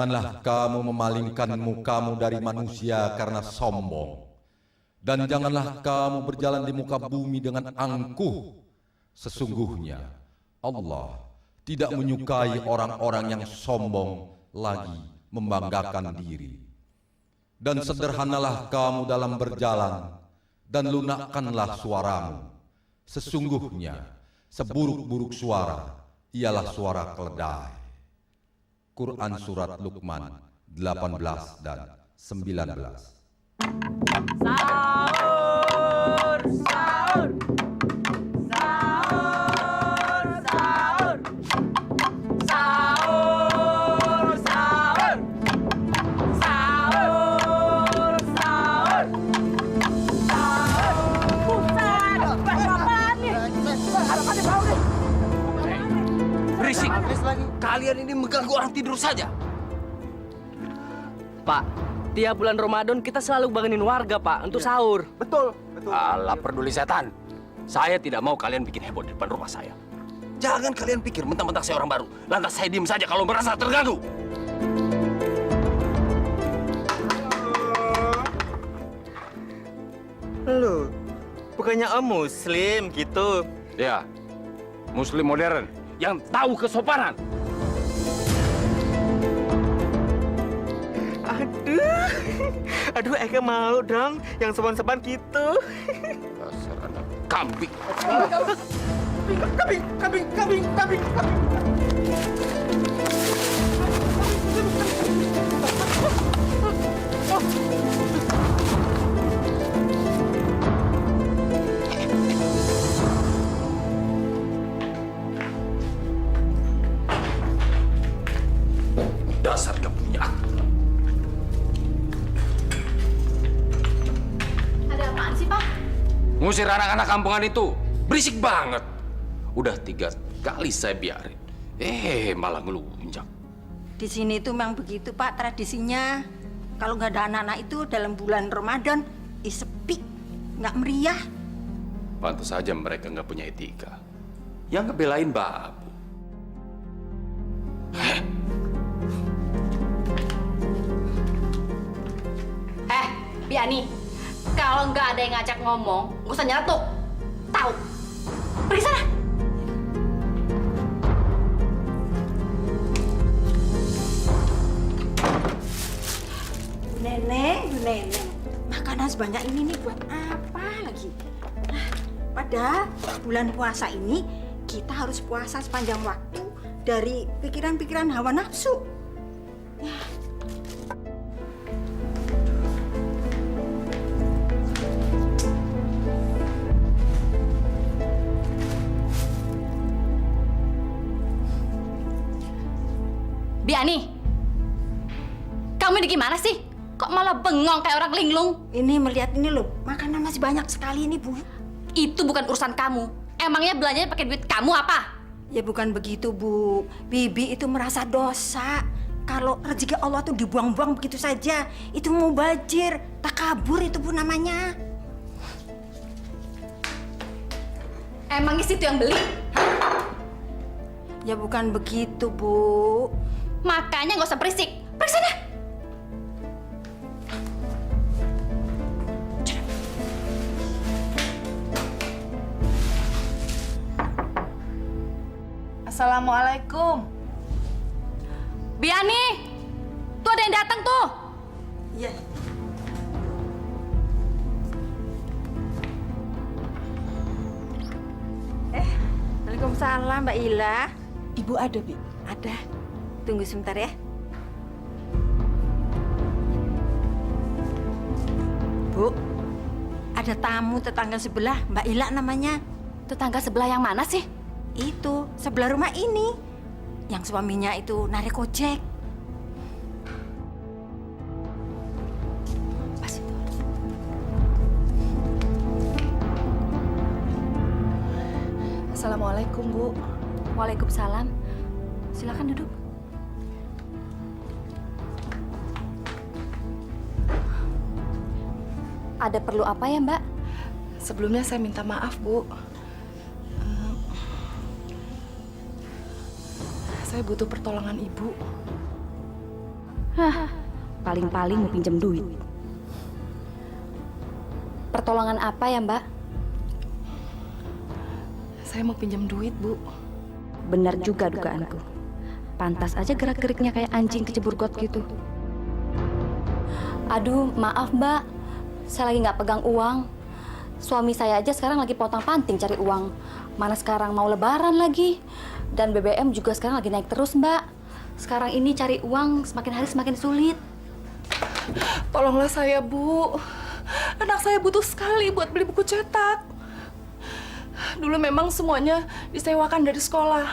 Janganlah kamu memalingkan mukamu dari manusia karena sombong. Dan janganlah kamu berjalan di muka bumi dengan angkuh. Sesungguhnya Allah tidak menyukai orang-orang yang sombong lagi membanggakan diri. Dan sederhanalah kamu dalam berjalan, dan lunakkanlah suaramu. Sesungguhnya seburuk-buruk suara ialah suara keledai. Quran Surat Luqman 18 dan 19. Sahur, sahur, sahur, sahur, sahur, sahur, sahur, sahur, sahur. Buset, apaan nih? Apa nih bau nih? Berisik! Kalian ini mengganggu orang tidur saja. Pak, tiap bulan Ramadan kita selalu bangunin warga, Pak, untuk sahur. Betul, betul. Alah, peduli setan. Saya tidak mau kalian bikin heboh di depan rumah saya. Jangan kalian pikir mentang-mentang saya orang baru. Lantas saya diem saja kalau merasa terganggu. Lu, bukannya Om Muslim gitu? Ya, Muslim modern yang tahu kesopanan. Aduh, Eka mau dong yang sopan-sopan gitu. Dasar anak kambing. Kambing. Dasar gak punya akal. Ada apaan sih, Pak? Ngusir anak-anak kampungan itu. Berisik banget. Udah 3 kali saya biarin. Malah ngelunjak. Di sini tuh memang begitu, Pak, tradisinya. Kalau nggak ada anak-anak itu dalam bulan Ramadan, sepi, nggak meriah. Pantas saja mereka nggak punya etika. Yang ngebelain babu. Biani, kalau nggak ada yang ngajak ngomong, nggak usah nyeletuk. Tahu? Pergi sana. Bu Neneng, makanan sebanyak ini nih buat apa lagi? Padahal bulan puasa ini kita harus puasa sepanjang waktu dari pikiran-pikiran hawa nafsu. Biani, kamu ini gimana sih? Kok malah bengong kayak orang linglung? Ini melihat ini loh, makanan masih banyak sekali ini, Bu. Itu bukan urusan kamu. Emangnya belanjanya pakai duit kamu apa? Ya bukan begitu, Bu. Bibi itu merasa dosa. Kalau rezeki Allah tuh dibuang-buang begitu saja. Itu mubazir, takabur itu, Bu, namanya. Emangnya situ yang beli? Ya bukan begitu, Bu. Makanya nggak usah berisik. Pergi sana. Assalamualaikum. Biani, tuh ada yang datang tuh. Iya. Waalaikumsalam, Mbak Ila. Ibu ada, Bi? Ada. Tunggu sebentar ya. Bu, ada tamu tetangga sebelah, Mbak Ila namanya. Tetangga sebelah yang mana sih? Itu, sebelah rumah ini. Yang suaminya itu narik ojek. Pas itu. Assalamualaikum, Bu. Waalaikumsalam. Silakan duduk. Ada perlu apa ya, Mbak? Sebelumnya saya minta maaf, Bu. Saya butuh pertolongan Ibu. Paling-paling mau pinjam duit. Pertolongan apa ya, Mbak? Saya mau pinjam duit, Bu. Benar juga dugaanku. Pantas aja gerak-geriknya kayak anjing kecebur got gitu. Aduh, maaf Mbak. Saya lagi nggak pegang uang. Suami saya aja sekarang lagi pontang-panting cari uang. Mana sekarang mau lebaran lagi. Dan BBM juga sekarang lagi naik terus, Mbak. Sekarang ini cari uang semakin hari semakin sulit. Tolonglah saya, Bu. Anak saya butuh sekali buat beli buku cetak. Dulu memang semuanya disewakan dari sekolah.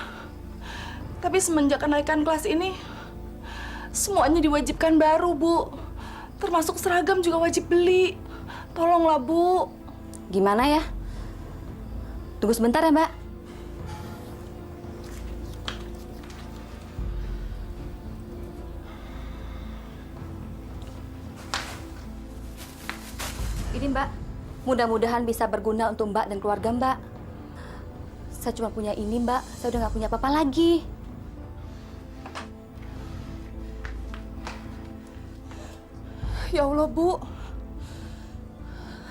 Tapi semenjak kenaikan kelas ini, semuanya diwajibkan baru, Bu. Termasuk seragam juga wajib beli. Tolonglah, Bu. Gimana ya? Tunggu sebentar ya, Mbak. Ini, Mbak. Mudah-mudahan bisa berguna untuk Mbak dan keluarga Mbak. Saya cuma punya ini, Mbak. Saya udah nggak punya apa-apa lagi. Ya Allah, Bu.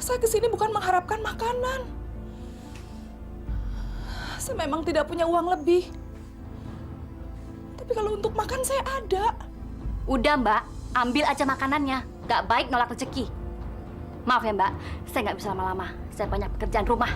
Saya kesini bukan mengharapkan makanan. Saya memang tidak punya uang lebih. Tapi kalau untuk makan saya ada. Udah, Mbak. Ambil aja makanannya. Nggak baik nolak rezeki. Maaf ya, Mbak. Saya nggak bisa lama-lama. Saya banyak pekerjaan rumah.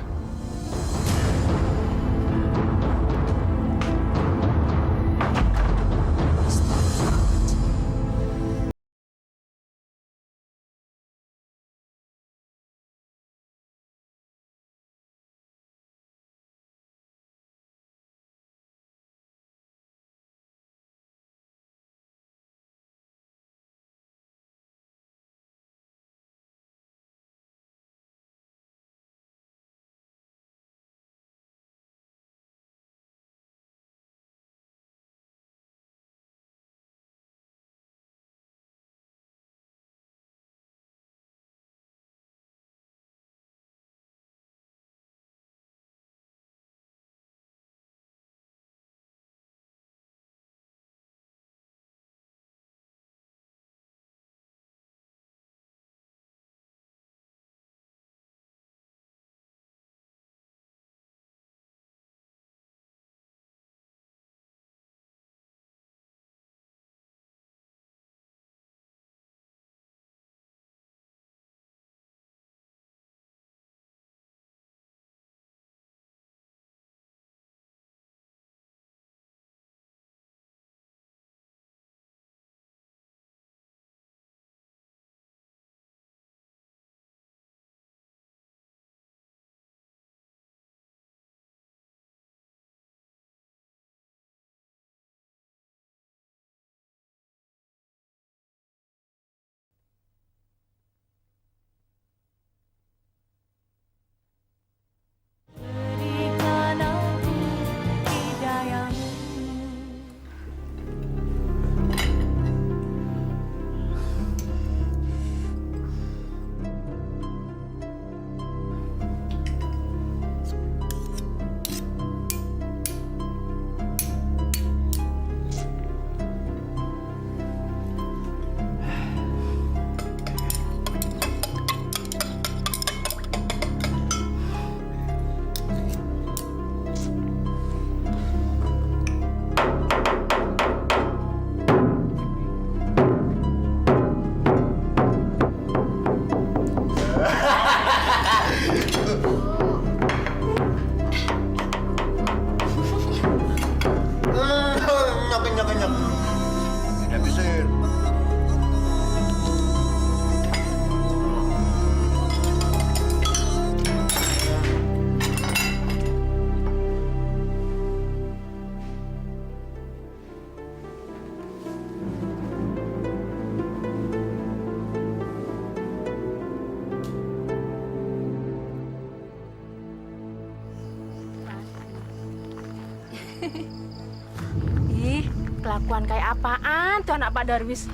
Ih, kelakuan kayak apaan tuh anak Pak Darwis?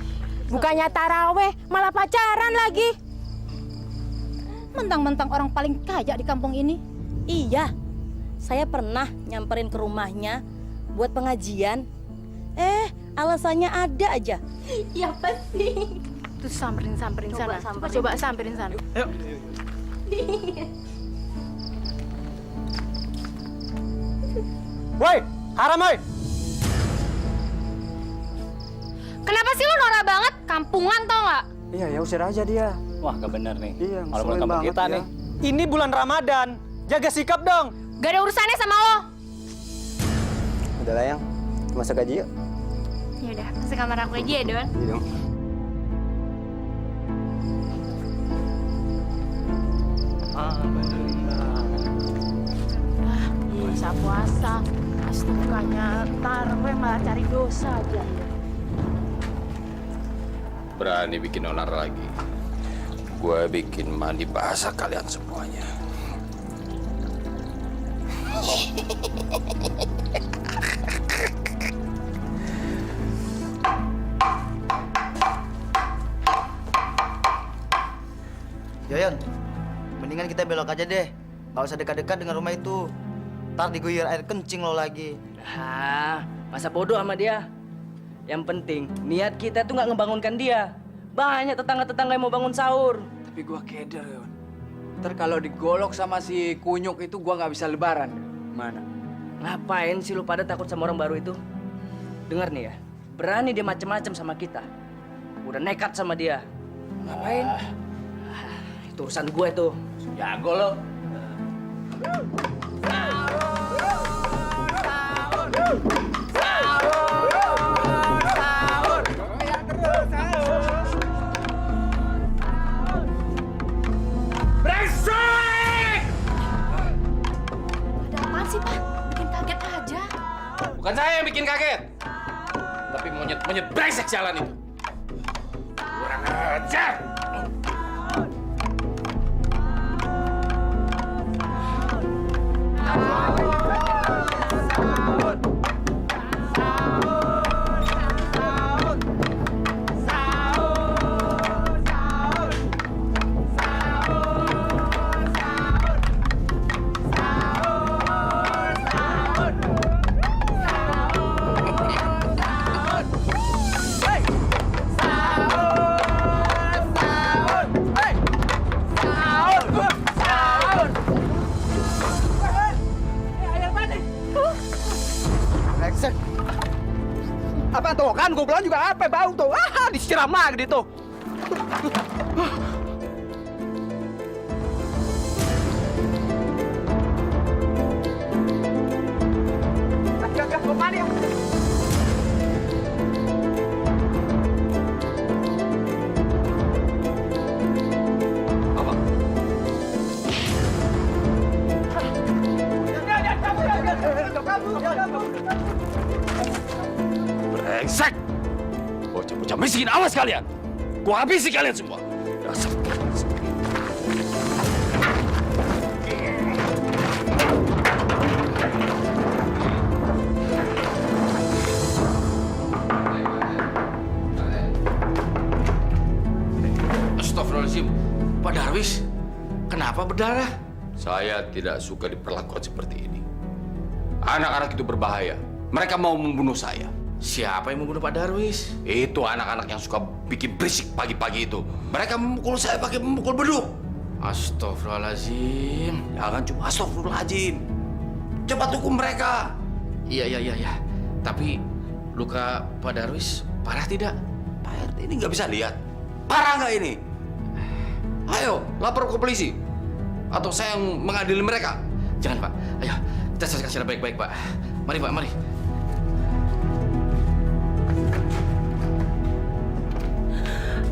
Bukannya taraweh, malah pacaran lagi. Mentang-mentang orang paling kaya di kampung ini. Iya, saya pernah nyamperin ke rumahnya buat pengajian. Alasannya ada aja. Ya pasti. Terus samperin sana. Coba samperin sana. Ayo. Woi, haram woi. Kenapa sih lu norak banget? Kampungan tau nggak? Iya, ya usir aja dia. Wah, gak bener nih. Iya, Kalau mulai kampung kita nih. Ini bulan Ramadan. Jaga sikap dong. Gak ada urusannya sama lo. Udah lah yang masuk gaji yuk. Yaudah, masuk kamar aku aja ya, Don. Iya dong. Puasa. Pas bukannya taraweh malah cari dosa aja. Berani bikin onar lagi. Gue bikin mandi basah kalian semuanya. Yoyon, mendingan kita belok aja deh. Nggak usah dekat-dekat dengan rumah itu. Ntar diguyur air kencing lo lagi. Masa bodoh sama dia. Yang penting, niat kita tuh nggak ngebangunkan dia. Banyak tetangga-tetangga yang mau bangun sahur. Tapi gua keder, Yon. Ntar kalau digolok sama si kunyuk itu gua nggak bisa lebaran. Mana? Ngapain sih lu pada takut sama orang baru itu? Dengar nih ya, berani dia macem-macem sama kita. Udah nekat sama dia. Ngapain? Itu urusan gue tuh. Jago lo. Bukan saya yang bikin kaget, tapi monyet-monyet brengsek jalan itu. Kurang ajar. Apa tuh kan gue bilang juga apa bau tuh. Disiram lagi tuh. Gak kemana ya? Apa? Brengsek! Bocah-bocah miskin, awas kalian! Gua habisi kalian semua! Dasar brengsek. Astagfirullahaladzim. Pak Darwis, kenapa berdarah? Saya tidak suka diperlakukan seperti ini. Anak-anak itu berbahaya. Mereka mau membunuh saya. Siapa yang membunuh Pak Darwis? Itu anak-anak yang suka bikin berisik pagi-pagi itu. Mereka memukul saya pakai memukul beduk. Astagfirullahaladzim. Jangan cuma astagfirullahaladzim. Cepat hukum mereka. Iya. Tapi luka Pak Darwis parah tidak? Pak RT ini nggak bisa lihat. Parah nggak ini? Ayo, lapor ke polisi. Atau saya yang mengadili mereka. Jangan, Pak. Ayo, kita selesaikan secara baik-baik, Pak. Mari, Pak, mari.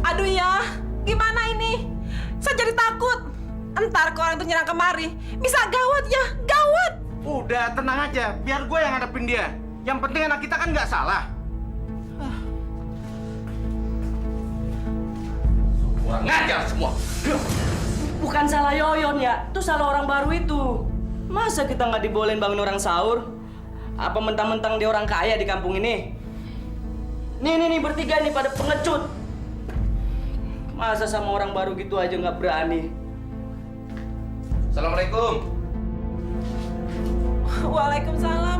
Aduh ya, gimana ini? Saya jadi takut. Entar kalau orang itu nyerang kemari, bisa gawat ya, gawat. Udah tenang aja, biar gue yang ngadepin dia. Yang penting anak kita kan nggak salah. Kurang ngajar semua. Bukan salah Yoyon ya, itu salah orang baru itu. Masa kita nggak dibolehin bangun orang sahur? Apa mentang-mentang dia orang kaya di kampung ini? Nih, bertiga nih pada pengecut. Masa sama orang baru gitu aja nggak berani? Assalamualaikum. Waalaikumsalam.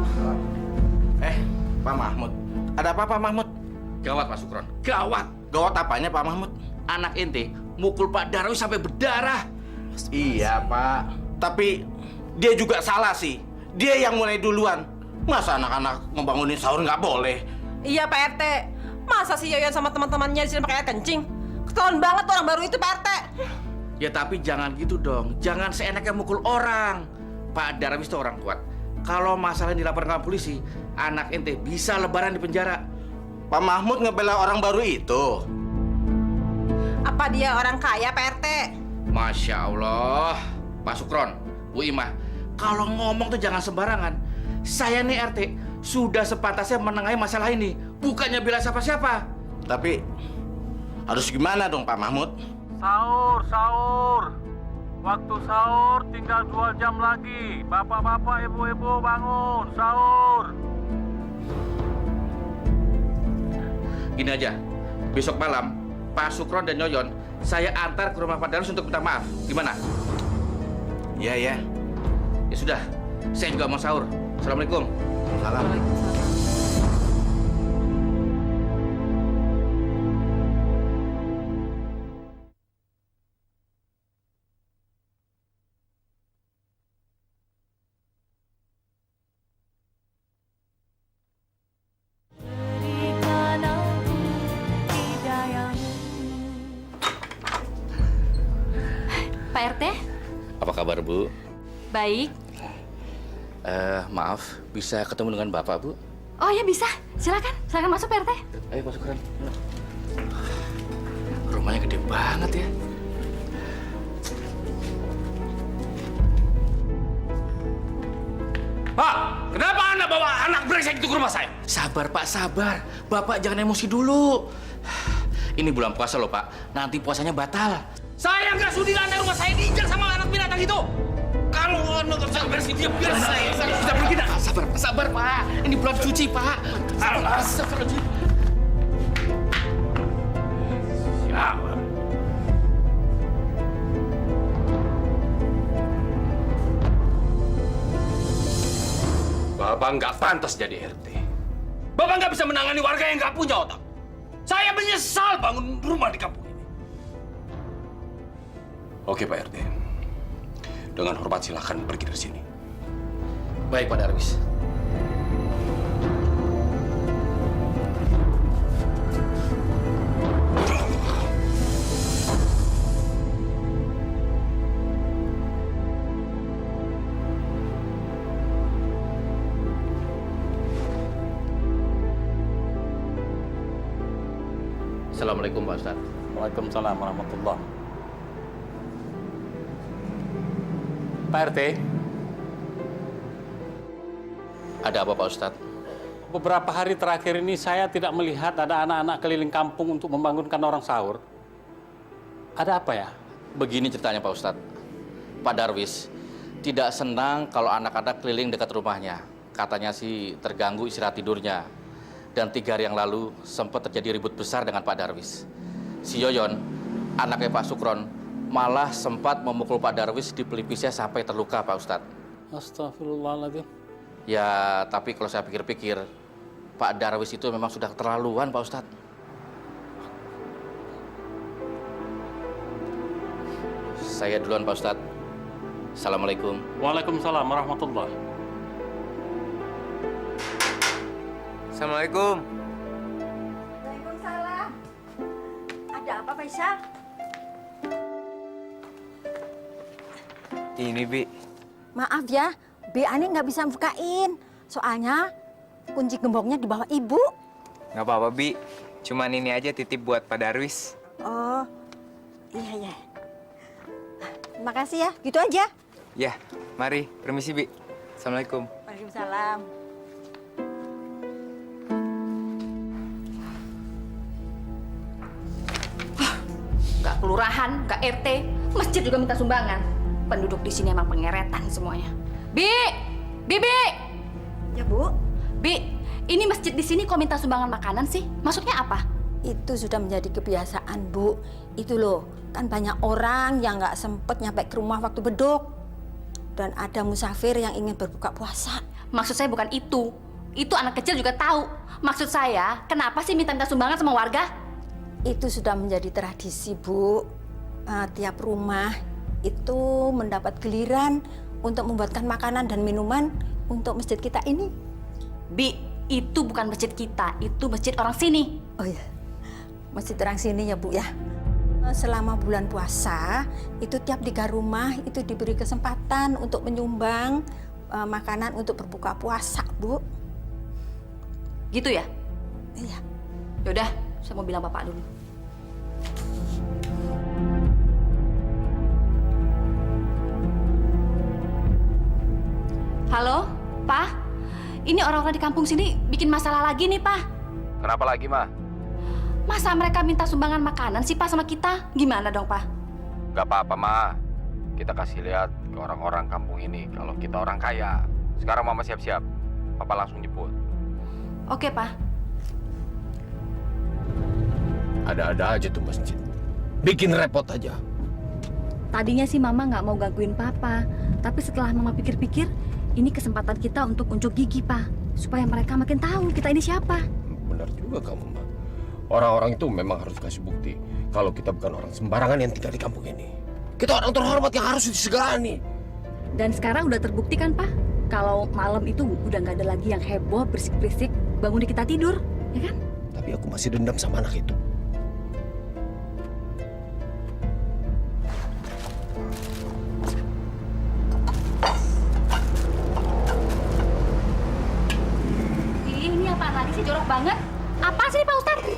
Pak Mahmud, Ada apa Pak Mahmud? Gawat Pak Sukron, gawat. Gawat apanya Pak Mahmud? Anak ente mukul Pak Darwis sampai berdarah. Iya Pak, tapi dia juga salah sih. Dia yang mulai duluan. Masa anak-anak ngebangunin sahur nggak boleh? Iya Pak RT. Masa si Yoyon sama teman-temannya di sini pakai air kencing? Ketahuan banget orang baru itu Pak RT. Ya tapi jangan gitu dong. Jangan seenaknya mukul orang. Pak Darwis itu orang kuat. Kalau masalah dilaporkan ke polisi, anak ente bisa lebaran di penjara. Pak Mahmud ngebela orang baru itu. Apa dia orang kaya Pak RT? Masya Allah. Pak Sukron, Bu Imah, kalau ngomong tuh jangan sembarangan. Saya nih RT sudah sepantasnya menengahi masalah ini, bukannya bela siapa-siapa. Tapi harus gimana dong Pak Mahmud? Sahur. Waktu sahur tinggal 2 jam lagi. Bapak-bapak, ibu-ibu bangun, sahur. Gini aja, besok malam Pak Sukron dan Yoyon saya antar ke rumah Pak Darwis untuk minta maaf. Gimana? Iya ya. Ya sudah, saya juga mau sahur. Assalamualaikum. Salam. Pak RT? Apa kabar Bu? Baik. Maaf, bisa ketemu dengan Bapak Bu? Oh ya bisa, silakan masuk Pak RT. Ayo Pak Sukron. Rumahnya gede banget ya. Pak, kenapa Anda bawa anak brengsek itu ke rumah saya? Sabar Pak, sabar. Bapak jangan emosi dulu. Ini bulan puasa loh Pak, nanti puasanya batal. Saya nggak sudi lantai rumah saya diinjak sama anak binatang itu. Kalau Anda nggak bisa beres dia biar saya bisa pergi dah. Sabar Pak, ini bulan suci Pak. Sabar. Siap. Bapak nggak pantas jadi RT. Bapak nggak bisa menangani warga yang nggak punya otak. Saya menyesal bangun rumah di kampung ini. Oke Pak RT. Dengan hormat silakan pergi dari sini. Baik Pak Darwis. Assalamualaikum Pak Ustadz. Waalaikumsalam warahmatullahi. Pak RT, Ada apa Pak Ustadz? beberapa hari terakhir ini saya tidak melihat ada anak-anak keliling kampung untuk membangunkan orang sahur. Ada apa ya? Begini ceritanya Pak Ustadz. Pak Darwis tidak senang kalau anak-anak keliling dekat rumahnya. Katanya sih terganggu istirahat tidurnya. Dan 3 hari yang lalu sempat terjadi ribut besar dengan Pak Darwis. Si Yoyon, anaknya Pak Sukron, malah sempat memukul Pak Darwis di pelipisnya sampai terluka Pak Ustadz. Astagfirullahaladzim. Ya, tapi kalau saya pikir-pikir, Pak Darwis itu memang sudah keterlaluan Pak Ustadz. Saya duluan Pak Ustadz. Assalamualaikum. Waalaikumsalam warahmatullahi. Assalamualaikum. Waalaikumsalam. Ada apa, Faisal? Ini, Bi. Maaf ya, Bi Ani nggak bisa bukain. Soalnya kunci gemboknya di bawah Ibu. Nggak apa-apa, Bi. Cuman ini aja titip buat Pak Darwis. Oh, iya, iya. Makasih ya, gitu aja. Ya, mari. Permisi, Bi. Assalamualaikum. Waalaikumsalam. Nggak kelurahan, nggak RT, masjid juga minta sumbangan. Penduduk di sini emang pengeretan semuanya. Bi! Ya, Bu. Bi, ini masjid di sini kok minta sumbangan makanan sih? Maksudnya apa? Itu sudah menjadi kebiasaan, Bu. Itu loh, kan banyak orang yang nggak sempet nyampe ke rumah waktu beduk. Dan ada musafir yang ingin berbuka puasa. Maksud saya bukan itu. Itu anak kecil juga tahu. Maksud saya, kenapa sih minta sumbangan sama warga? Itu sudah menjadi tradisi, Bu. Tiap rumah itu mendapat giliran untuk membuatkan makanan dan minuman untuk masjid kita ini. Bi, itu bukan masjid kita, itu masjid orang sini. Oh ya, masjid orang sini ya, Bu ya. Selama bulan puasa, itu tiap 3 rumah itu diberi kesempatan untuk menyumbang makanan untuk berbuka puasa, Bu. Gitu ya? Iya. Yaudah, saya mau bilang Bapak dulu. Halo, Pak? Ini orang-orang di kampung sini bikin masalah lagi nih, Pak. Kenapa lagi, Ma? Masa mereka minta sumbangan makanan sih, Pak, sama kita? Gimana dong, Pak? Gak apa-apa, Ma. Kita kasih lihat ke orang-orang kampung ini kalau kita orang kaya. Sekarang Mama siap-siap. Papa langsung jemput. Oke, Pak. Ada-ada aja tuh masjid. Bikin repot aja. Tadinya sih Mama nggak mau gangguin Papa. Tapi setelah Mama pikir-pikir, ini kesempatan kita untuk unjuk gigi, Pak. Supaya mereka makin tahu kita ini siapa. Benar juga kamu, Ma. Orang-orang itu memang harus kasih bukti kalau kita bukan orang sembarangan yang tinggal di kampung ini. Kita orang terhormat yang harus disegani. Dan sekarang udah terbukti kan, Pak? Kalau malam itu udah nggak ada lagi yang heboh, berisik-berisik, bangun di kita tidur, ya kan? Tapi aku masih dendam sama anak itu. Ini apaan lagi sih, jorok banget? Apa sih, Pak Ustadz?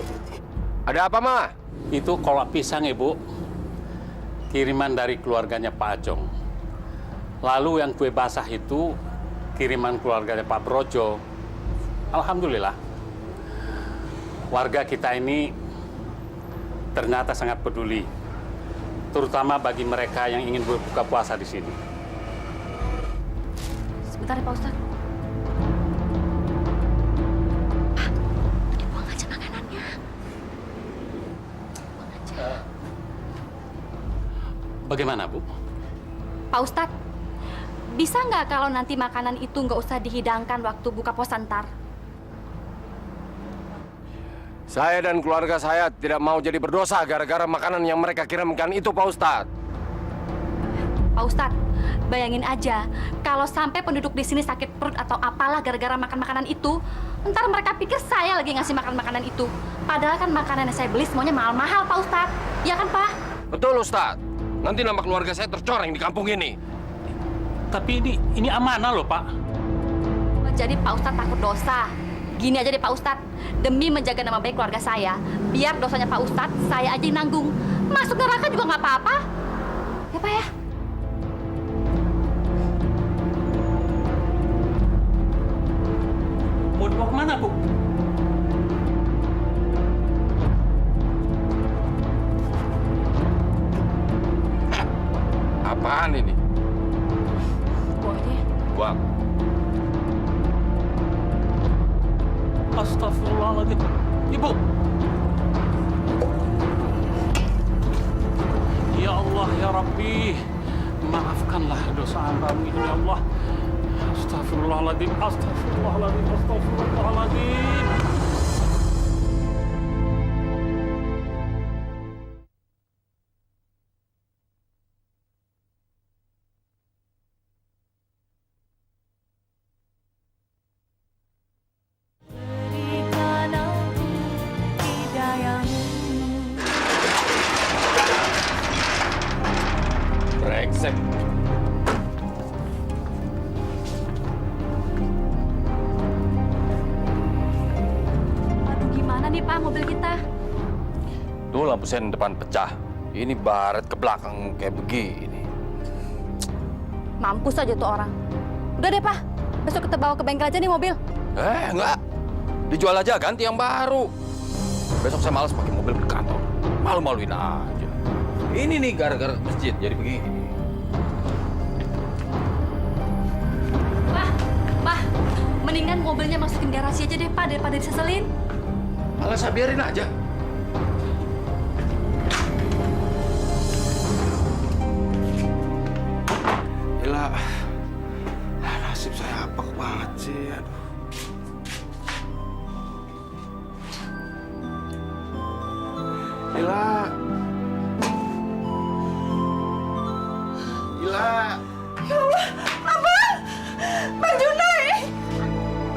Ada apa, Ma? Itu kolak pisang, Ibu. Kiriman dari keluarganya Pak Ajong. Lalu yang kue basah itu kiriman keluarganya Pak Brojo. Alhamdulillah. Warga kita ini ternyata sangat peduli. Terutama bagi mereka yang ingin berbuka puasa di sini. Sebentar ya, Pak Ustadz. Pak, dibuang aja makanannya. Buang aja. Bagaimana, Bu? Pak Ustadz, bisa nggak kalau nanti makanan itu nggak usah dihidangkan waktu buka puasa ntar? Saya dan keluarga saya tidak mau jadi berdosa gara-gara makanan yang mereka kirimkan itu, Pak Ustadz. Pak Ustadz, bayangin aja kalau sampai penduduk di sini sakit perut atau apalah gara-gara makan makanan itu, ntar mereka pikir saya lagi ngasih makan makanan itu. Padahal kan makanan yang saya beli semuanya mahal-mahal, Pak Ustadz. Ya kan, Pak? Betul, Ustadz. Nanti nama keluarga saya tercoreng di kampung ini. Tapi ini amanah loh, Pak. Jadi Pak Ustadz takut dosa. Gini aja deh, Pak Ustadz. Demi menjaga nama baik keluarga saya, biar dosanya Pak Ustadz saya aja yang nanggung. Masuk neraka juga nggak apa-apa. Ya, Pak ya? Mau dibawa kemana, Bu? Apaan ini? Buang aja ya. Buang. Astagfirullahaladzim. Ibu. Ya Allah, ya Rabbi. Maafkanlah dosa kami, ya Allah. Astagfirullahaladzim. Astagfirullahaladzim. Astagfirullahaladzim. Brengsek. Aduh, gimana nih, Pak, mobil kita? Tuh lampu sen depan pecah. Ini baret ke belakang kayak begini. Mampus aja tuh orang. Udah deh, Pak. Besok kita bawa ke bengkel aja nih mobil. Enggak. Dijual aja, ganti yang baru. Besok saya malas pakai mobil ke kantor. Malu-maluin aja. Ini nih gara-gara masjid jadi begini. Pak, mendingan mobilnya masukin garasi aja deh, Pak, daripada diseselin. Malah saya biarin aja. Gila, nasib saya apa banget sih, aduh. Ila. Ila. Ya Allah, Abang! Bang Junai!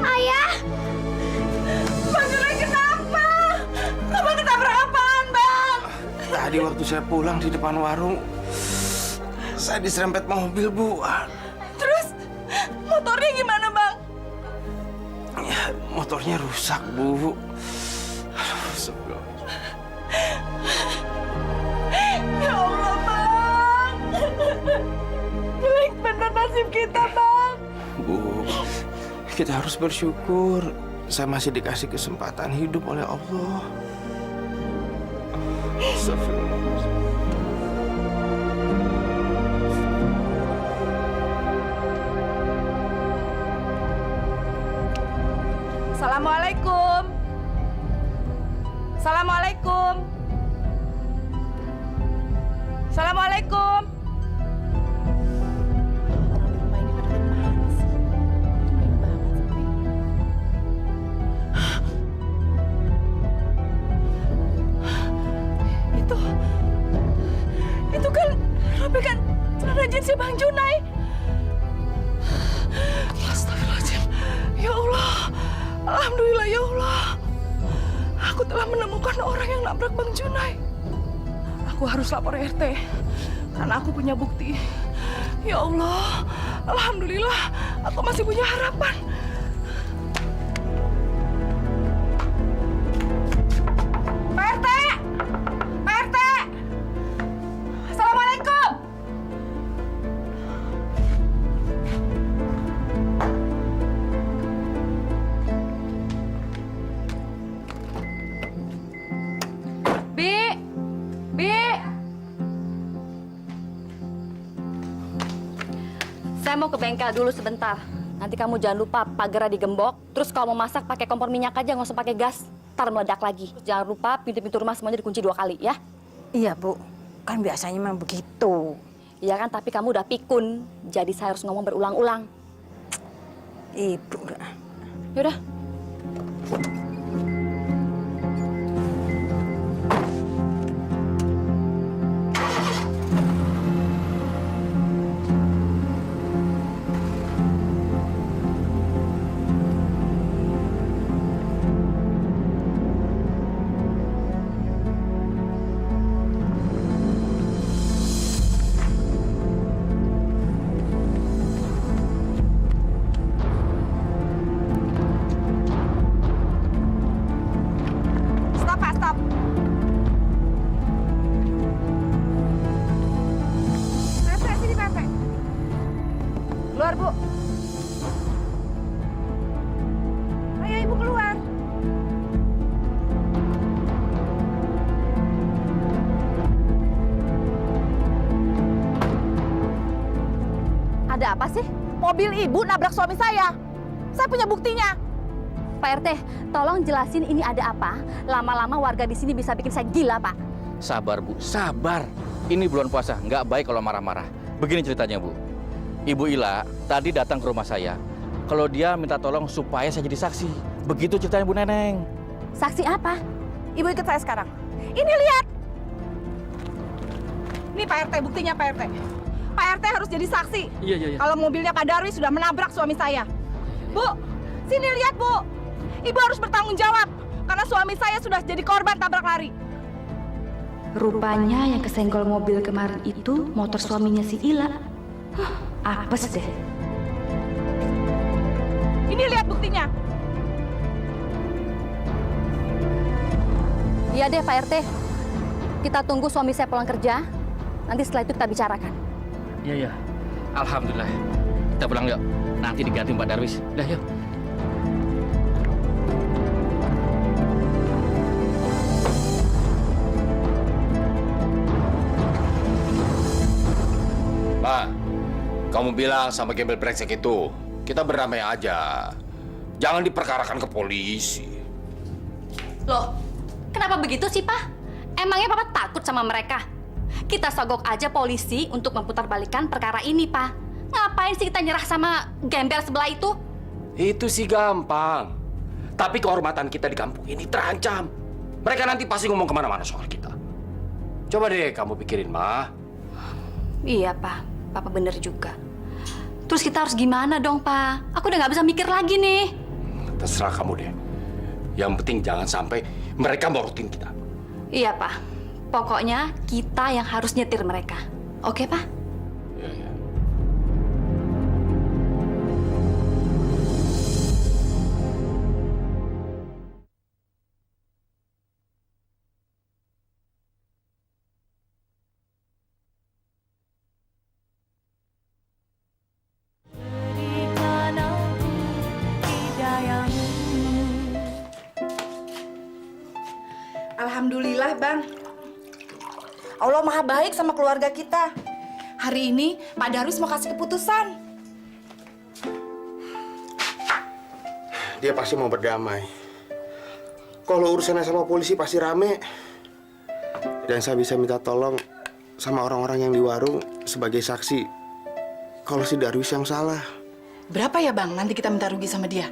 Ayah! Bang Junai kenapa? Abang ketabrak apaan, Bang? Tadi waktu saya pulang di depan warung, saya diserempet mobil, Bu. Terus motornya gimana, Bang? Ya, motornya rusak, Bu. Aduh, sebelum. Ya Allah, Bang. Jelek bener nasib kita, Bang. Bu, kita harus bersyukur. Saya masih dikasih kesempatan hidup oleh Allah. Astagfirullah. Assalamualaikum. Assalamualaikum. Assalamualaikum. Itu kan robekan celana jeans si Bang Junai. Astagfirullahaladzim. Ya Allah. Alhamdulillah ya Allah. Aku telah menemukan orang yang nabrak Bang Junai. Aku harus lapor RT karena aku punya bukti. Ya Allah. Alhamdulillah aku masih punya harapan. Pak RT! Pak RT! Assalamualaikum! Bi! Bi! Saya mau ke bengkel dulu sebentar. Nanti kamu jangan lupa pagarnya digembok. Terus kalau mau masak pakai kompor minyak aja, nggak usah pakai gas. Ntar meledak lagi. Jangan lupa pintu-pintu rumah semuanya dikunci 2 kali ya. Iya, Bu. Kan biasanya memang begitu. Iya kan, tapi kamu udah pikun. Jadi saya harus ngomong berulang-ulang. Ibu. Yaudah. Stop, Pak, stop. Pak, sini, Pak. Keluar, Bu. Ayo, Ibu keluar. Ada apa sih? Mobil Ibu nabrak suami saya. Saya punya buktinya. Pak RT, tolong jelasin ini ada apa. Lama-lama warga di sini bisa bikin saya gila, Pak. Sabar, Bu. Sabar. Ini bulan puasa. Nggak baik kalau marah-marah. Begini ceritanya, Bu. Ibu Ila tadi datang ke rumah saya. Kalau dia minta tolong supaya saya jadi saksi. Begitu ceritanya, Bu Neneng. Saksi apa? Ibu ikut saya sekarang. Ini lihat. Ini Pak RT, buktinya Pak RT. Pak RT harus jadi saksi. Iya. Kalau mobilnya Pak Darwis sudah menabrak suami saya. Bu, sini lihat, Bu. Ibu harus bertanggung jawab karena suami saya sudah jadi korban tabrak lari. Rupanya yang kesenggol mobil kemarin itu motor suaminya si Ila. Apes deh. Ini lihat buktinya. Iya deh Pak RT. Kita tunggu suami saya pulang kerja. Nanti setelah itu kita bicarakan. Iya. Alhamdulillah. Kita pulang yuk. Nanti diganti Mbak Darwis. Udah yuk. Pak, kamu bilang sama gembel brengsek itu, kita berdamai aja. Jangan diperkarakan ke polisi. Loh, kenapa begitu sih Pak? Emangnya Papa takut sama mereka? Kita sogok aja polisi untuk memutarbalikkan perkara ini, Pak. Ngapain sih kita nyerah sama gembel sebelah itu? Itu sih gampang. Tapi kehormatan kita di kampung ini terancam. Mereka nanti pasti ngomong kemana-mana soal kita. Coba deh kamu pikirin, Ma. Iya, Pak. Papa bener juga. Terus kita harus gimana dong, Pak? Aku udah nggak bisa mikir lagi nih. Terserah kamu deh. Yang penting jangan sampai mereka morotin kita. Iya, Pak. Pokoknya kita yang harus nyetir mereka. Oke, Pak? Iya, iya. Alhamdulillah, Bang. Allah maha baik sama keluarga kita. Hari ini Pak Darwis mau kasih keputusan. Dia pasti mau berdamai. Kalau urusannya sama polisi pasti rame. Dan saya bisa minta tolong sama orang-orang yang di warung sebagai saksi kalau si Darwis yang salah. Berapa ya, Bang? Nanti kita minta rugi sama dia.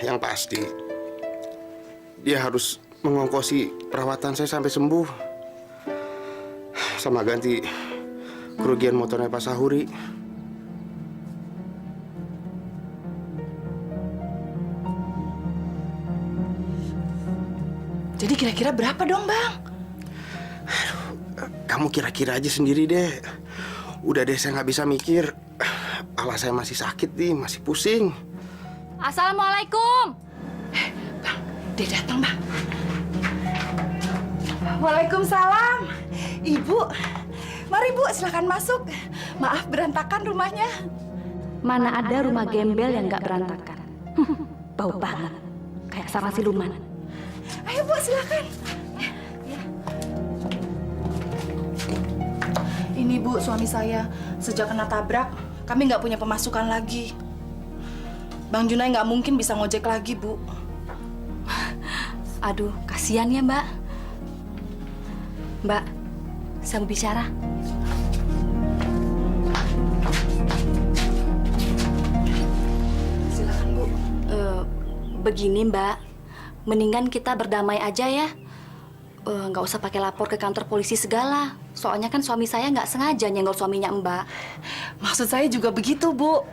Yang pasti dia harus mengongkosi perawatan saya sampai sembuh. Sama ganti kerugian motornya Pak Sahuri. Jadi kira-kira berapa dong, Bang? Kamu kira-kira aja sendiri deh. Udah deh, saya nggak bisa mikir. Kepala saya masih sakit nih, masih pusing. Assalamualaikum. Bang, dia datang, Bang. Waalaikumsalam. Ibu, mari Bu, silakan masuk. Maaf berantakan rumahnya. Mana ada rumah gembel yang nggak berantakan. Bau banget. Kayak sarang siluman. Ayo Bu, silakan. Ini Bu, suami saya. Sejak kena tabrak, kami nggak punya pemasukan lagi. Bang Junai nggak mungkin bisa ngojek lagi, Bu. Aduh, kasihan ya, Mbak. Mbak, saya mau bicara. Silakan, Bu. Begini, Mbak. Mendingan kita berdamai aja ya. Nggak usah pakai lapor ke kantor polisi segala. Soalnya kan suami saya nggak sengaja nyenggol suaminya Mbak. Maksud saya juga begitu, Bu.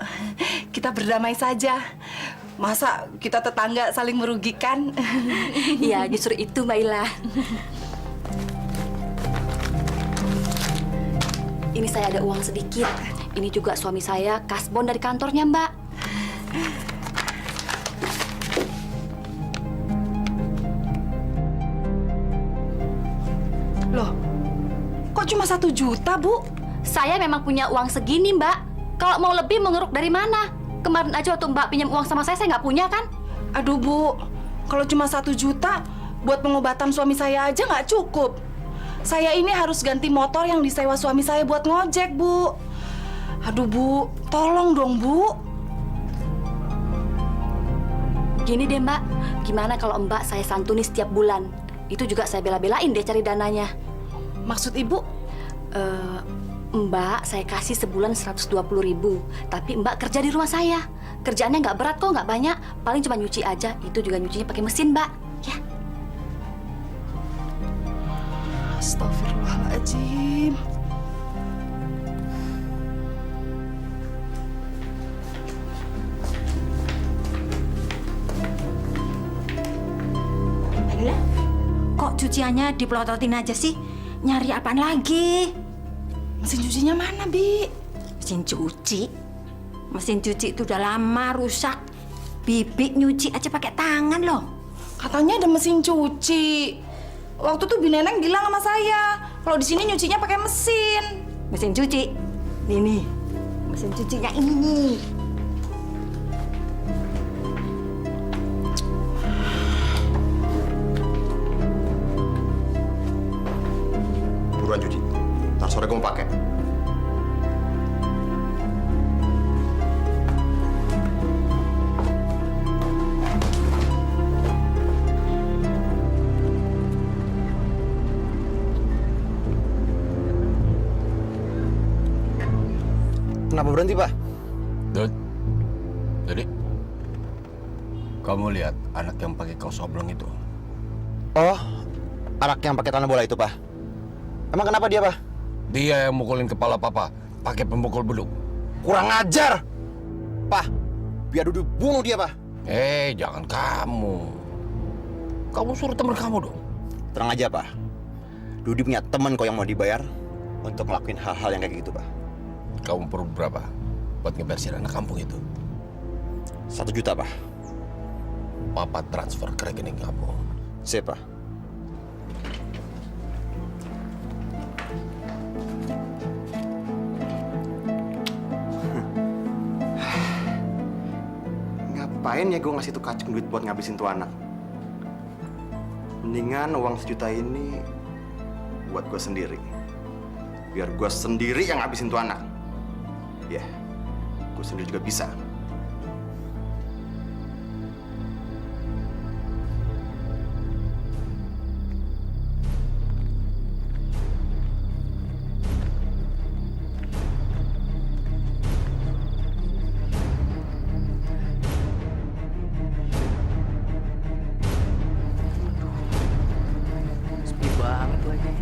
Kita berdamai saja. Masa kita tetangga saling merugikan? Iya, justru itu, Mbak Ila. Ini saya ada uang sedikit. Ini juga suami saya kasbon dari kantornya, Mbak. Loh, kok cuma 1 juta, Bu? Saya memang punya uang segini, Mbak. Kalau mau lebih, mau ngeruk dari mana? Kemarin aja waktu Mbak pinjam uang sama saya nggak punya, kan? Aduh, Bu. Kalau cuma 1 juta, buat pengobatan suami saya aja nggak cukup. Saya ini harus ganti motor yang disewa suami saya buat ngojek, Bu. Aduh, Bu. Tolong dong, Bu. Gini deh, Mbak. Gimana kalau Mbak saya santuni setiap bulan? Itu juga saya bela-belain deh cari dananya. Maksud Ibu? Mbak, saya kasih sebulan 120.000. Tapi Mbak kerja di rumah saya. Kerjaannya nggak berat kok, nggak banyak. Paling cuma nyuci aja. Itu juga nyucinya pakai mesin, Mbak. Ya. Astagfirullahaladzim. Ayolah, kok cuciannya dipelototin aja sih? Nyari apaan lagi? Mesin cucinya mana, Bi? Mesin cuci? Mesin cuci itu udah lama rusak. Bibi nyuci aja pakai tangan loh. Katanya ada mesin cuci. Waktu tuh Bi Neneng bilang sama saya, kalau di sini nyucinya pakai mesin. Mesin cuci? Nih, mesin cucinya ini. Buruan cuci. Ntar sore gue mau pakai. Kenapa berhenti, Pak? Dut, jadi kamu lihat anak yang pakai kaos oblong itu? Oh, anak yang pakai tanah bola itu, Pak? Emang kenapa dia, Pak? Dia yang mukulin kepala papa pakai pemukul beduk. Kurang ajar! Pak, biar Dudi bunuh dia, Pak. Jangan kamu. Kamu suruh teman kamu dong. Tenang aja, Pak. Dudi punya teman kok yang mau dibayar untuk ngelakuin hal-hal yang kayak gitu, Pak. Kamu perlu berapa buat ngebersihin anak kampung itu? 1 juta, Pak. Papa transfer ke rekening kamu. Siap, Pak. Ngapain ya gue ngasih tuh kacung duit buat ngabisin tuh anak? Mendingan uang 1 juta ini buat gue sendiri. Biar gue sendiri yang ngabisin tuh anak. Ya, gue sendiri juga bisa. Sepi banget lagi.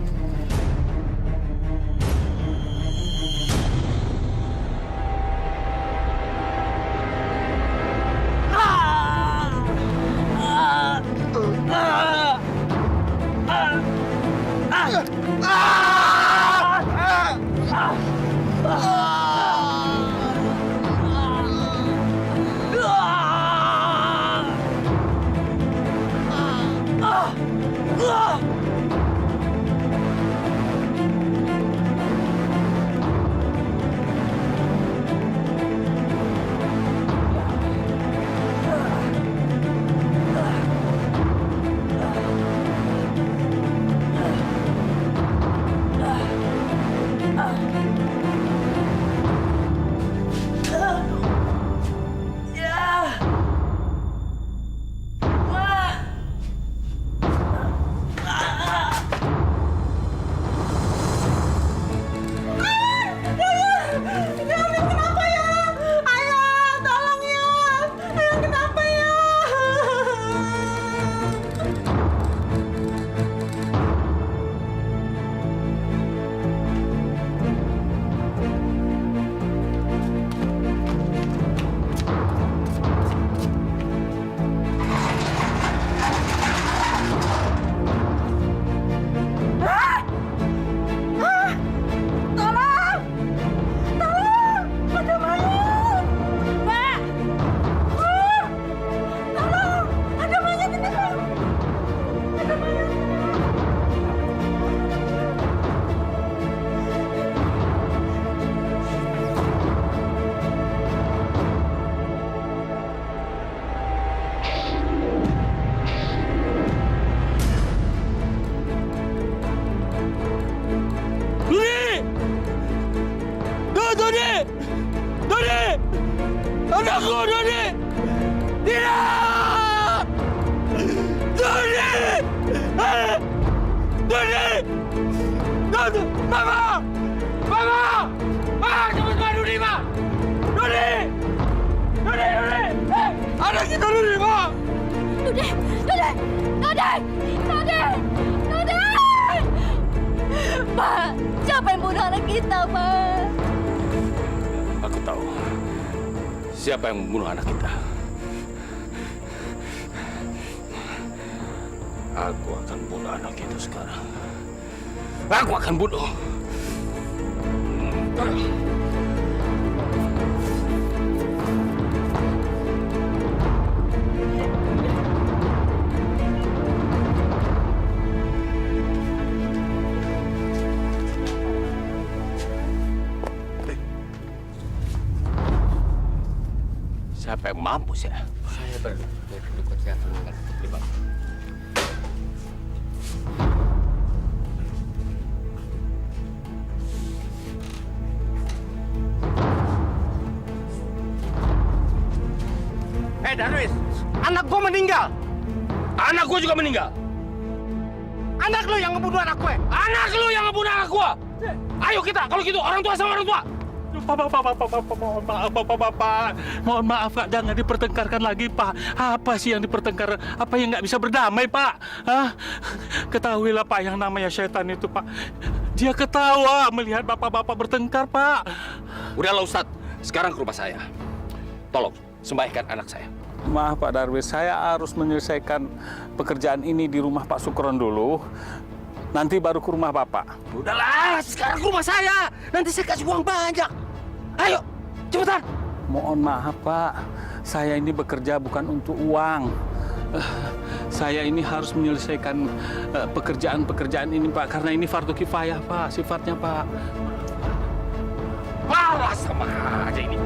Anakku, Dodi! Tidak! Dodi! Dodi! Dodi! Mama! Mama! Mama, cepat Pak Dodi, Pak! Dodi! Dodi, Dodi! Anak kita Dodi, Pak! Dodi! Dodi! Dodi! Dodi! Dodi! Pak, siapa yang bunuh anak kita, Pak? Aku tahu siapa yang membunuh anak kita. Aku akan bunuh anak itu sekarang. Aku akan bunuh. Siapa yang mampus ya? Saya berdukut kesehatan dengan Bang. Darwis, anak gua meninggal. Anak gua juga meninggal. Anak lu yang ngebunuh anak gue. Anak lu yang ngebunuh anak gua. Ayo kita, kalau gitu orang tua sama orang tua. Bapak, mohon maaf Pak, jangan dipertengkarkan lagi Pak. Apa sih yang dipertengkar? Apa yang nggak bisa berdamai Pak? Hah? Ketahuilah Pak, yang namanya setan itu Pak Dia ketawa melihat bapak-bapak bertengkar, Pak. Udahlah Ustadz, sekarang ke rumah saya. Tolong, sembahkan anak saya. Maaf Pak Darwis, saya harus menyelesaikan pekerjaan ini di rumah Pak Sukron dulu. Nanti baru ke rumah Bapak. Udahlah, sekarang ke rumah saya. Nanti saya kasih uang banyak. Ayo, cepetan. Mohon maaf Pak, saya ini bekerja bukan untuk uang. Saya ini harus menyelesaikan pekerjaan-pekerjaan ini Pak, karena ini fardu kifayah Pak, sifatnya Pak. Malah sama aja ini.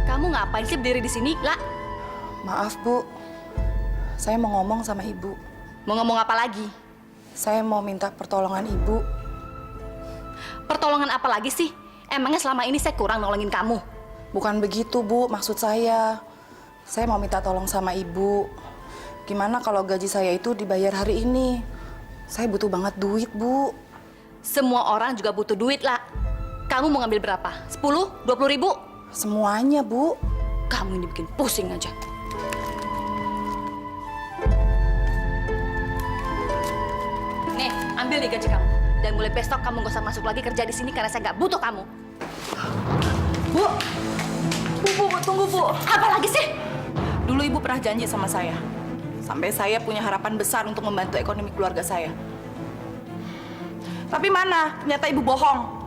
Kamu ngapain sih berdiri di sini, La? Maaf, Bu. Saya mau ngomong sama Ibu. Mau ngomong apa lagi? Saya mau minta pertolongan Ibu. Pertolongan apa lagi sih? Emangnya selama ini saya kurang nolongin kamu? Bukan begitu, Bu. Maksud saya mau minta tolong sama Ibu. Gimana kalau gaji saya itu dibayar hari ini? Saya butuh banget duit, Bu. Semua orang juga butuh duit, La. Kamu mau ngambil berapa? 10? 20 ribu? Semuanya, Bu. Kamu ini bikin pusing aja. Nih, ambil nih gaji kamu. Dan mulai besok kamu gak usah masuk lagi kerja di sini karena saya nggak butuh kamu. Bu, tunggu, Bu. Apa lagi sih? Dulu Ibu pernah janji sama saya. Sampai saya punya harapan besar untuk membantu ekonomi keluarga saya. Tapi mana? Ternyata Ibu bohong.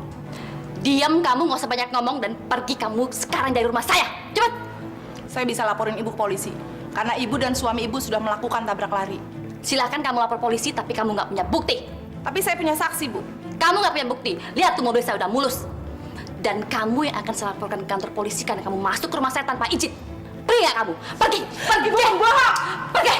Diam kamu, nggak usah banyak ngomong dan pergi kamu sekarang dari rumah saya. Cepat! Saya bisa laporin Ibu ke polisi. Karena Ibu dan suami Ibu sudah melakukan tabrak lari. Silakan kamu lapor polisi, tapi kamu nggak punya bukti. Tapi saya punya saksi, Bu. Kamu nggak punya bukti. Lihat tuh mobil saya udah mulus. Dan kamu yang akan saya laporkan ke kantor polisi karena kamu masuk ke rumah saya tanpa izin. Pergi nggak kamu? Pergi! Pergi! Bohong! Pergi!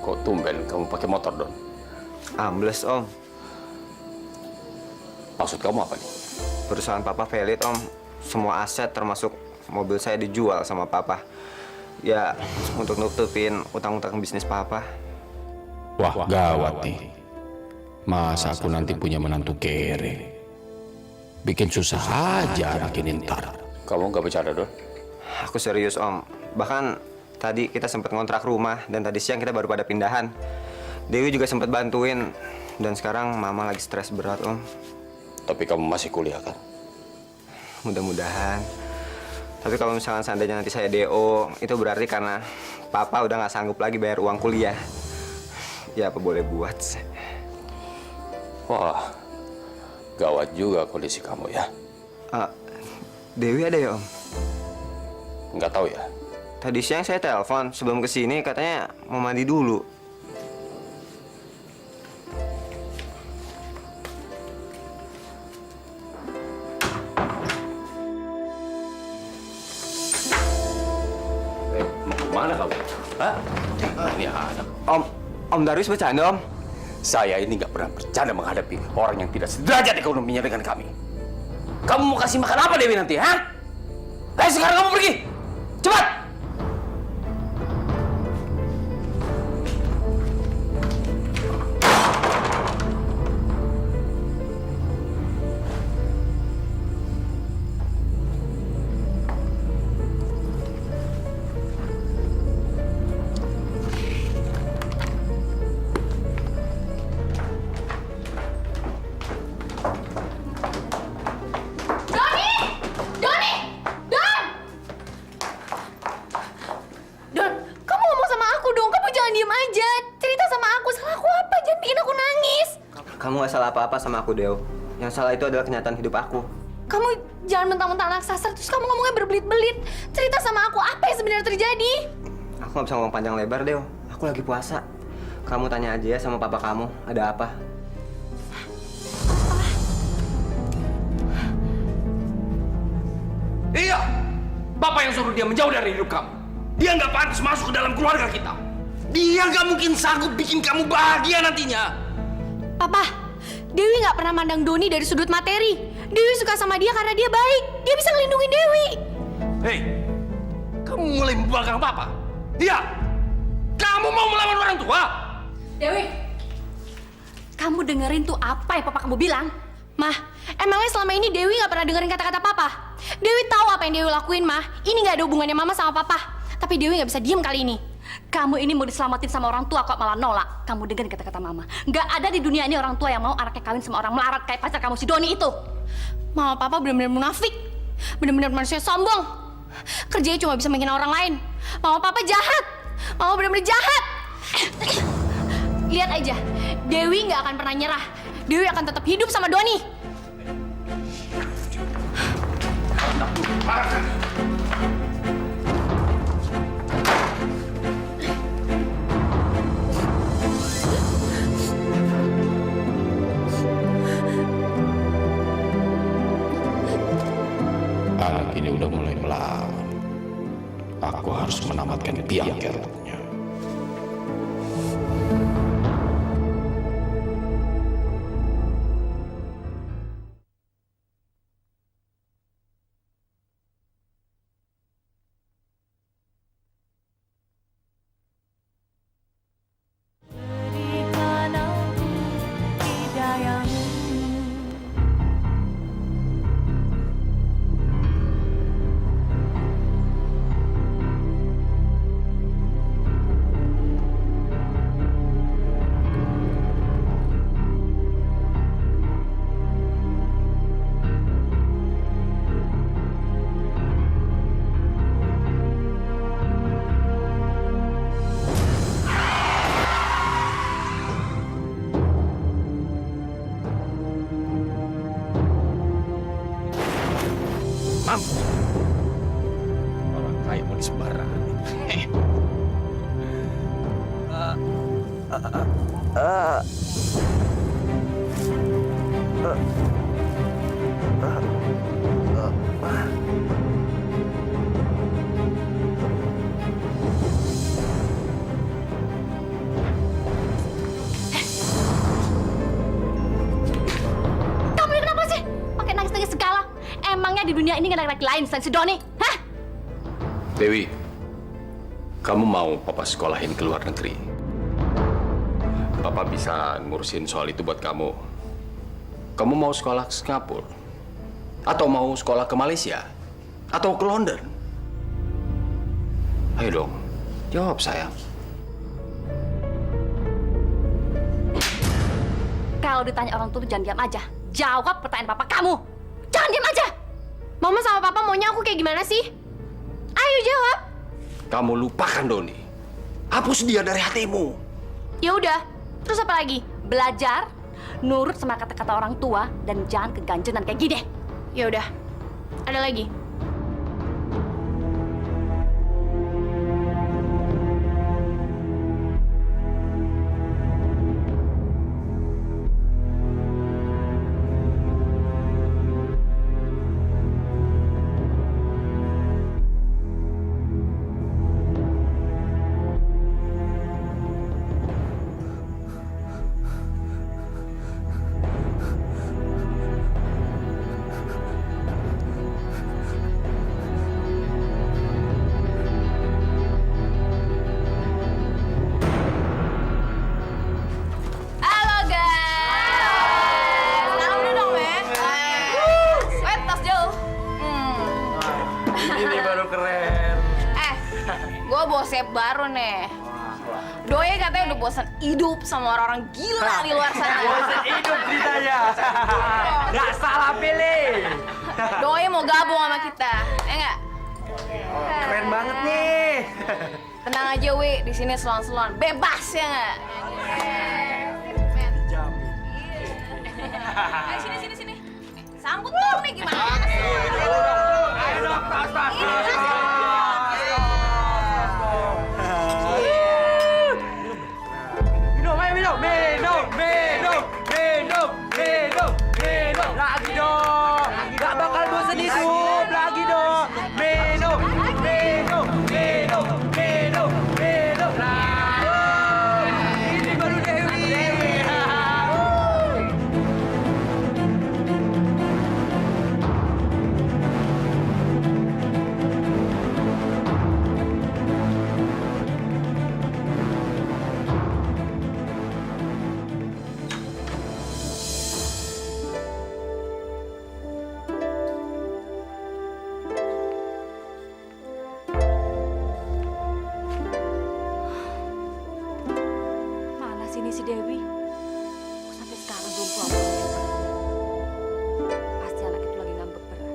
Kok tumben kamu pakai motor, Don? Ambles, Om. Maksud kamu apa nih? Perusahaan Papa valid, Om. Semua aset termasuk mobil saya dijual sama Papa. Ya, untuk nutupin utang-utang bisnis Papa. Wah, gawat nih. Masa aku nanti punya menantu kere? Bikin susah aja anak ini ntar. Kamu nggak bercanda, Don? Aku serius, Om. Bahkan tadi kita sempat ngontrak rumah dan tadi siang kita baru pada pindahan. Dewi juga sempat bantuin dan sekarang Mama lagi stres berat, Om. Tapi kamu masih kuliah kan? Mudah-mudahan. Tapi kalau misalnya seandainya nanti saya DO, itu berarti karena Papa udah nggak sanggup lagi bayar uang kuliah. Ya apa boleh buat. Wah, gawat juga kondisi kamu ya. Dewi ada ya, Om? Nggak tahu ya. Tadi siang saya telepon sebelum kesini katanya mau mandi dulu. Mau kemana kamu? Hah? Ini anak. Om Darwis bercanda, Om? Saya ini nggak pernah bercanda menghadapi orang yang tidak sederajat ekonominya dengan kami. Kamu mau kasih makan apa Dewi nanti, ha? Ayo sekarang kamu pergi! Cepat! Kamu gak salah apa-apa sama aku, Deo. Yang salah itu adalah kenyataan hidup aku. Kamu jangan mentang-mentang anak sasar, terus kamu ngomongnya berbelit-belit. Cerita sama aku, apa yang sebenarnya terjadi? Aku gak bisa ngomong panjang lebar, Deo. Aku lagi puasa. Kamu tanya aja ya sama papa kamu, ada apa? Iya, Bapak yang suruh dia menjauh dari hidup kamu. Dia nggak pantas masuk ke dalam keluarga kita. Dia nggak mungkin sanggup bikin kamu bahagia nantinya. Papa, Dewi nggak pernah mandang Doni dari sudut materi. Dewi suka sama dia karena dia baik. Dia bisa ngelindungin Dewi. Hei, kamu mulai membanggang Papa? Iya, kamu mau melawan orang tua? Dewi, kamu dengerin tuh apa yang Papa kamu bilang? Mah, emangnya selama ini Dewi nggak pernah dengerin kata-kata Papa? Dewi tahu apa yang Dewi lakuin, Mah. Ini nggak ada hubungannya Mama sama Papa. Tapi Dewi nggak bisa diem kali ini. Kamu ini mau diselamatin sama orang tua kok malah nolak. Kamu dengerin kata-kata Mama. Nggak ada di dunia ini orang tua yang mau anaknya kawin sama orang melarat kayak pacar kamu si Doni itu. Mama Papa benar-benar munafik. Benar-benar manusia sombong. Kerjanya cuma bisa menghina orang lain. Mama Papa jahat. Mama benar-benar jahat. Lihat aja, Dewi nggak akan pernah nyerah. Dewi akan tetap hidup sama Doni. Anak ini udah mulai melawan. Aku harus menamatkan biang keroknya. Orang kaya mau disembarangan. Kamu ini kenapa sih? Pakai nangis-nangis segala. Emangnya di dunia ini nggak ada laki lain selain si Doni? Hah? Dewi, kamu mau Papa sekolahin ke luar negeri? Papa bisa ngurusin soal itu buat kamu. Kamu mau sekolah ke Singapura? Atau mau sekolah ke Malaysia? Atau ke London? Ayo dong, jawab sayang. Kalau ditanya orang tua jangan diam aja. Jawab pertanyaan papa kamu. Jangan diam aja. Mama sama papa maunya aku kayak gimana sih? Ayo jawab. Kamu lupakan Doni. Hapus dia dari hatimu. Ya udah. Terus apa lagi? Belajar, nurut sama kata-kata orang tua dan jangan keganjenan kayak gini. Ya udah. Ada lagi. Bosep baru nih. Doi katanya udah bosan hidup sama orang-orang gila di luar sana. Bosan hidup ceritanya. Gak salah pilih. Doi mau gabung sama kita, ya nggak? Keren banget nih. Tenang aja, Wi. Di sini selon-selon, bebas ya nggak? Sini. Sambut dong nih gimana sih? Ayo dong, tas. si Dewi. Sampai sekarang belum pulang. Pasti anak itu lagi ngambek berat.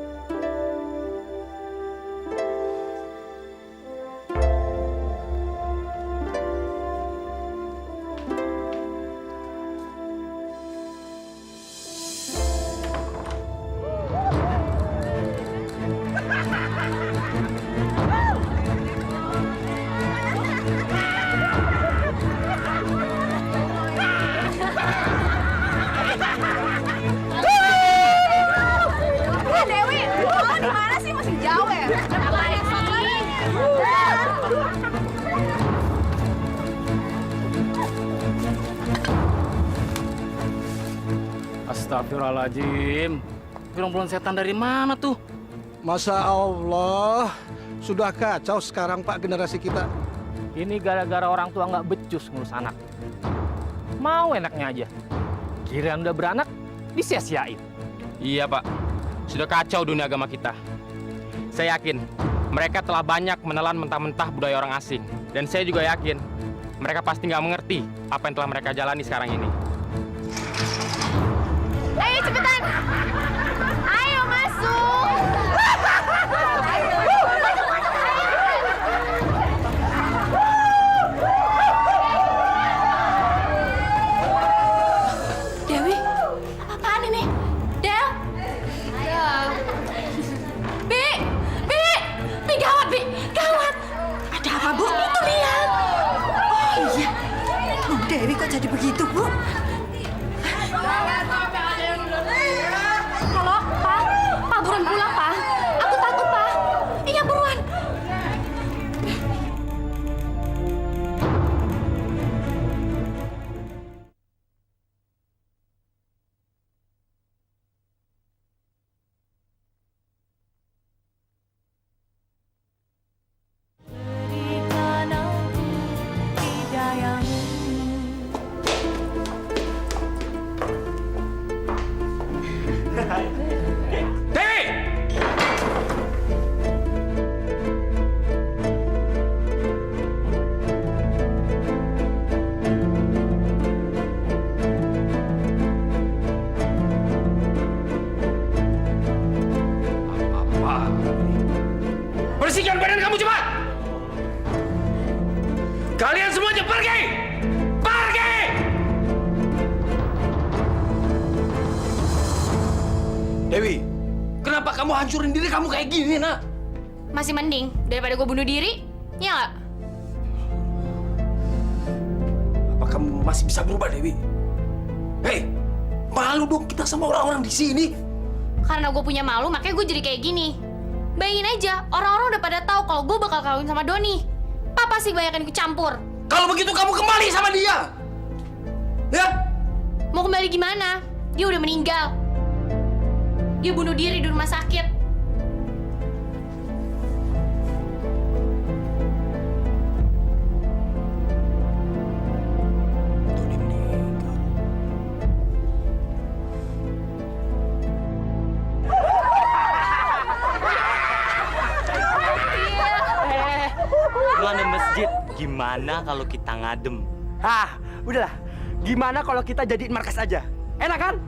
Dewi, oh di mana sih, masih jauh ya? Astagfirullahaladzim. Gerombolan setan dari mana tuh? Masya Allah, sudah kacau sekarang Pak generasi kita. Ini gara-gara orang tua nggak becus ngurus anak. Mau enaknya aja. Kirain udah beranak, disia-siain. Iya Pak, sudah kacau dunia agama kita. Saya yakin mereka telah banyak menelan mentah-mentah budaya orang asing. Dan saya juga yakin mereka pasti nggak mengerti apa yang telah mereka jalani sekarang ini. Ayo cepetan. Ayo masuk. Dewi, apaan ini? Del? Bi, gawat, Bi, gawat. Ada apa, Bu? Itu lihat. Oh iya. Bu Dewi kok jadi begitu, Bu? Halo, Pak. Pak, buruan pulang, Pak. Aku takut, Pak. Iya, buruan. Bersihkan badan kamu cepat! Kalian semuanya pergi! Pergi! Dewi, kenapa kamu hancurin diri kamu kayak gini, nak? Masih mending daripada gue bunuh diri, ya nggak? Apa kamu masih bisa berubah, Dewi? Hei, malu dong kita sama orang-orang di sini. Karena gue punya malu, makanya gue jadi kayak gini. Bayangin aja, orang-orang udah pada tahu kalau gue bakal kawin sama Doni. Papa sih banyak yang ikut campur. Kalau begitu kamu kembali sama dia. Ya? Mau kembali gimana? Dia udah meninggal. Dia bunuh diri di rumah sakit. Lu ada masjid, gimana kalau kita ngadem? Ah, udahlah. Gimana kalau kita jadiin markas aja? Enak kan?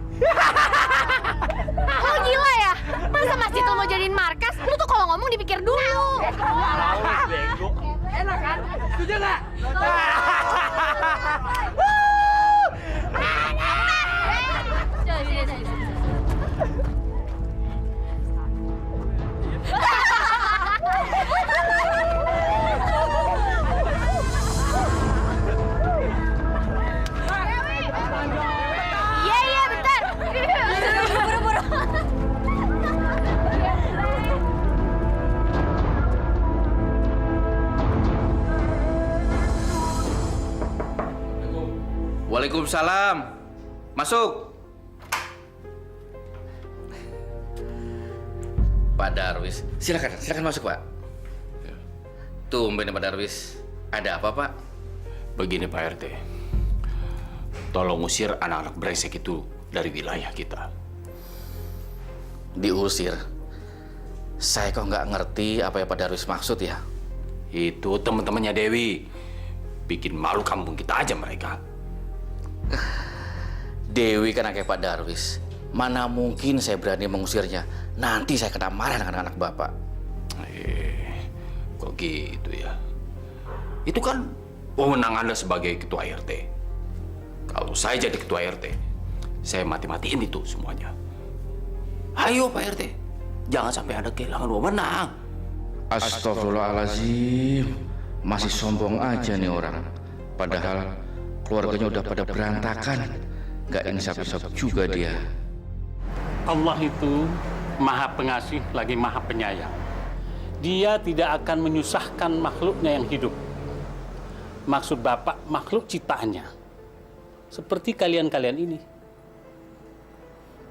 Lo gila ya? Masa masjid lo mau jadiin markas? Lu tuh kalau ngomong dipikir dulu. Enak kan? Setuju nggak? Iya, bentar. Buru-buru. Waalaikumsalam. Masuk. Pak Darwis, silakan masuk, Pak. Tumben Pak Darwis. Ada apa, Pak? Begini Pak RT, tolong usir anak-anak brengsek itu dari wilayah kita. Diusir? Saya kok nggak ngerti apa yang Pak Darwis maksud ya? Itu teman-temannya Dewi. Bikin malu kampung kita aja mereka. Dewi kan anaknya Pak Darwis. Mana mungkin saya berani mengusirnya. Nanti saya kena marah dengan anak Bapak. Kok gitu ya? Itu kan wewenang Anda sebagai ketua RT. Kalau saya jadi ketua RT, saya mati-matiin itu semuanya. Ayo Pak RT, jangan sampai Anda kehilangan wewenang. Astagfirullahaladzim. Masih sombong aja nih orang. Padahal keluarganya udah pada berantakan. Gak insaf-insaf juga dia. Allah itu maha pengasih lagi maha penyayang. Dia tidak akan menyusahkan makhluknya yang hidup. Maksud Bapak makhluk ciptaannya. Seperti kalian-kalian ini.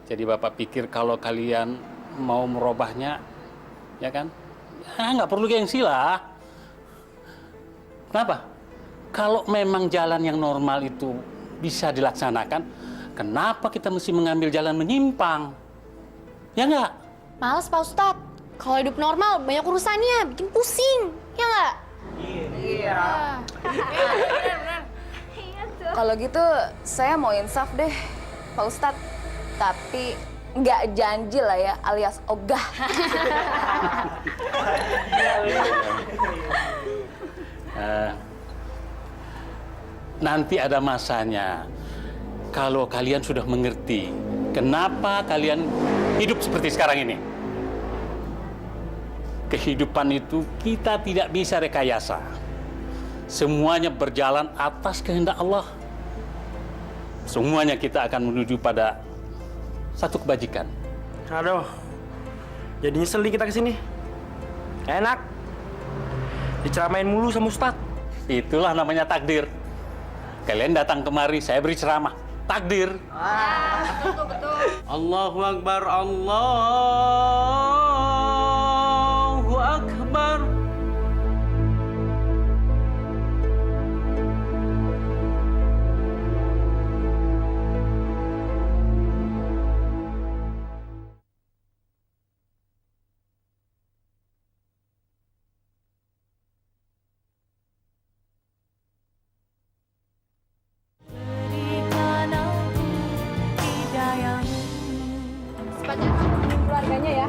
Jadi Bapak pikir kalau kalian mau merubahnya, ya kan? Ya nggak perlu gengsi lah. Kenapa? Kalau memang jalan yang normal itu bisa dilaksanakan, kenapa kita mesti mengambil jalan menyimpang? Ya nggak? Males Pak Ustadz. Kalau hidup normal banyak urusannya, bikin pusing. Ya nggak? Iya. Kalau gitu saya mau insaf deh, Pak Ustadz. Tapi nggak janji lah ya, alias ogah. Nanti ada masanya. Kalau kalian sudah mengerti kenapa kalian hidup seperti sekarang ini. Kehidupan itu kita tidak bisa rekayasa. Semuanya berjalan atas kehendak Allah. Semuanya kita akan menuju pada satu kebajikan. Aduh, jadi nyesel nih kita kesini. Enak. Diceramain mulu sama Ustadz. Itulah namanya takdir. Kalian datang kemari, saya beri ceramah. Takdir. Betul. Allahu Akbar, Allahu Akbar. Secepatnya kamu hubungin keluarganya ya.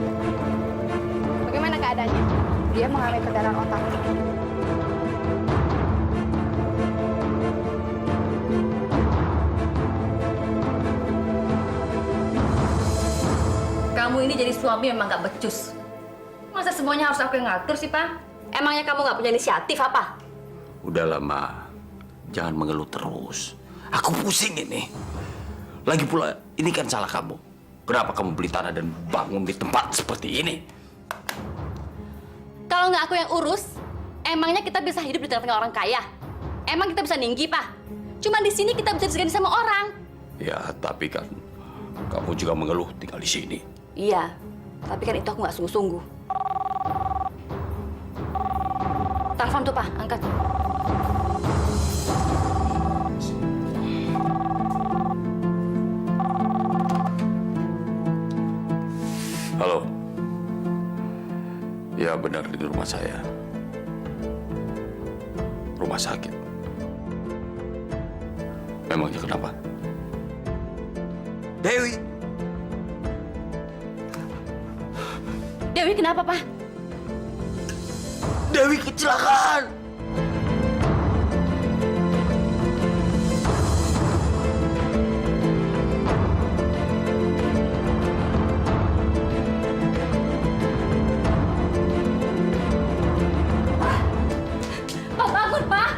Bagaimana keadaannya? Dia mengalami pendarahan otak. Kamu ini jadi suami memang nggak becus. Masa semuanya harus aku yang ngatur sih, Pak? Emangnya kamu nggak punya inisiatif apa? Udah lama, jangan mengeluh terus. Aku pusing ini. Lagi pula, ini kan salah kamu. Kenapa kamu beli tanah dan bangun di tempat seperti ini? Kalau nggak aku yang urus, emangnya kita bisa hidup di tengah-tengah orang kaya? Emang kita bisa ninggi, Pak? Cuma di sini kita bisa disegani sama orang. Ya, tapi kan kamu juga mengeluh tinggal di sini. Iya, tapi kan itu aku nggak sungguh-sungguh. Telepon tuh, Pak, angkat. Halo. Ya, benar di rumah saya. Rumah sakit. Memangnya kenapa? Dewi. Dewi kenapa, Pak? Dewi kecelakaan. Pak, bangun, Pak!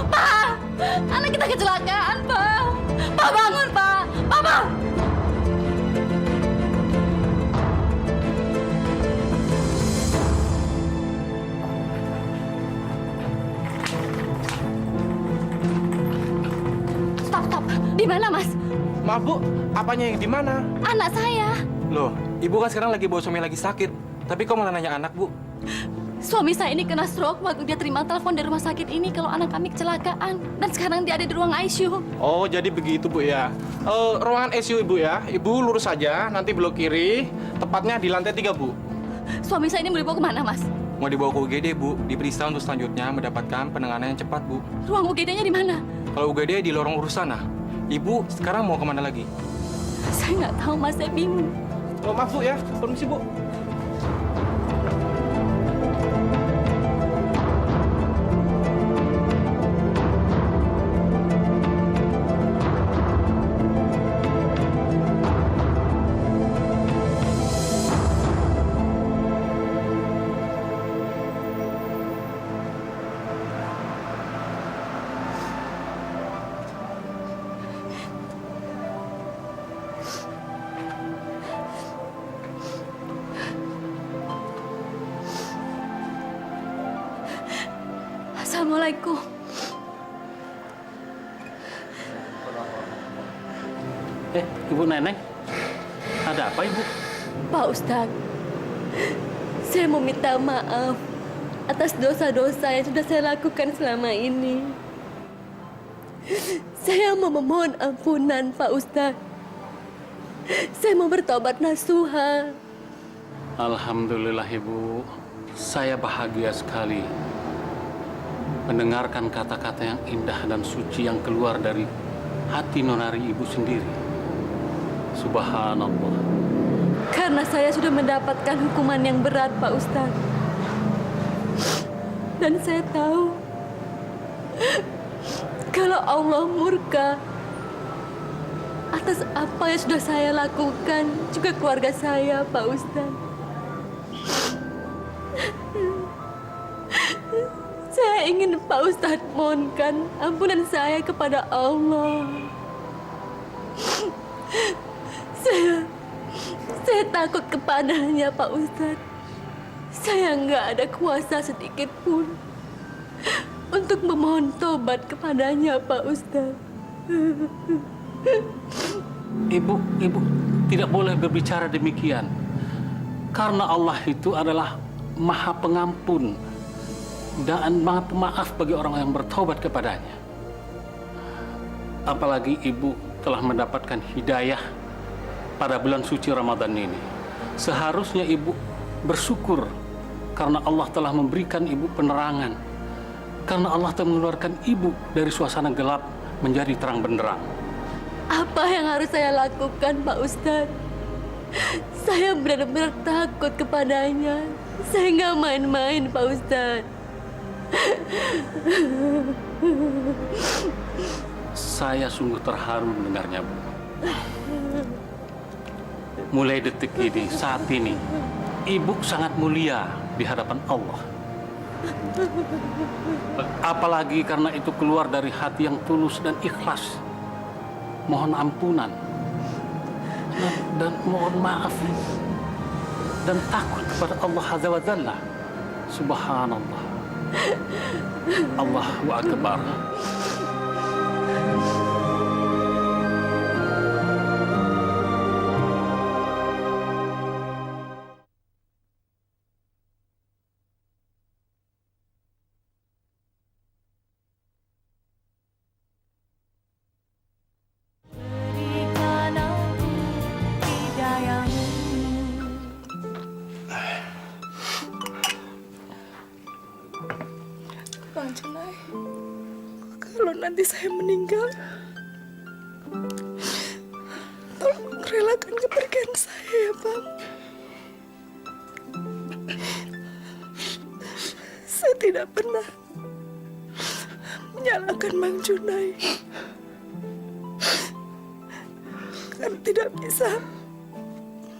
Pak! Anak kita kecelakaan, Pak! Pak, bangun, Pak! Papa! Stop. Di mana, Mas? Maaf Bu, apanya yang di mana? Anak saya. Loh, Ibu kan sekarang lagi bawa suami lagi sakit. Tapi kok malah nanya anak, Bu? Suami saya ini kena stroke waktu dia terima telepon dari rumah sakit ini kalau anak kami kecelakaan. Dan sekarang dia ada di ruang ICU. Oh, jadi begitu, Bu ya. Ruangan ICU Ibu ya. Ibu lurus saja, nanti belok kiri. Tepatnya di lantai 3, Bu. Suami saya ini mau dibawa kemana, Mas? Mau dibawa ke UGD, Bu. Diperiksa untuk selanjutnya mendapatkan penanganan yang cepat, Bu. Ruang UGD-nya di mana? Kalau UGD di lorong urus sana. Ibu sekarang mau kemana lagi? Saya nggak tahu, Mas. Saya bingung. Oh, maaf Bu ya. Permisi Bu. Assalamualaikum. Ibu Neneng, ada apa Ibu? Pak Ustadz, saya mau minta maaf atas dosa-dosa yang sudah saya lakukan selama ini. Saya mau memohon ampunan, Pak Ustadz. Saya mau bertobat nasuha. Alhamdulillah Ibu, saya bahagia sekali mendengarkan kata-kata yang indah dan suci yang keluar dari hati nonari Ibu sendiri. Subhanallah. Karena saya sudah mendapatkan hukuman yang berat, Pak Ustadz. Dan saya tahu kalau Allah murka atas apa yang sudah saya lakukan, juga keluarga saya, Pak Ustadz. Saya ingin Pak Ustadz mohonkan ampunan saya kepada Allah. Saya takut kepadanya, Pak Ustadz. Saya nggak ada kuasa sedikit pun untuk memohon tobat kepadanya, Pak Ustadz. Ibu tidak boleh berbicara demikian. Karena Allah itu adalah Maha Pengampun dan Maha Pemaaf bagi orang yang bertobat kepadanya. Apalagi Ibu telah mendapatkan hidayah pada bulan suci Ramadan ini. Seharusnya Ibu bersyukur karena Allah telah memberikan Ibu penerangan. Karena Allah telah mengeluarkan Ibu dari suasana gelap menjadi terang benderang. Apa yang harus saya lakukan, Pak Ustadz? Saya benar-benar takut kepadanya. Saya nggak main-main, Pak Ustadz. Saya sungguh terharu mendengarnya, Bu. Mulai detik ini, saat ini, Ibu sangat mulia di hadapan Allah. Apalagi karena itu keluar dari hati yang tulus dan ikhlas. Mohon ampunan dan mohon maaf dan takut kepada Allah Azza wa Jalla. Subhanallah. Allahu Akbar. Bang Junai, kalau nanti saya meninggal, tolong relakan kepergian saya ya, Bang. Saya tidak pernah menyalahkan Bang Junai. Karena tidak bisa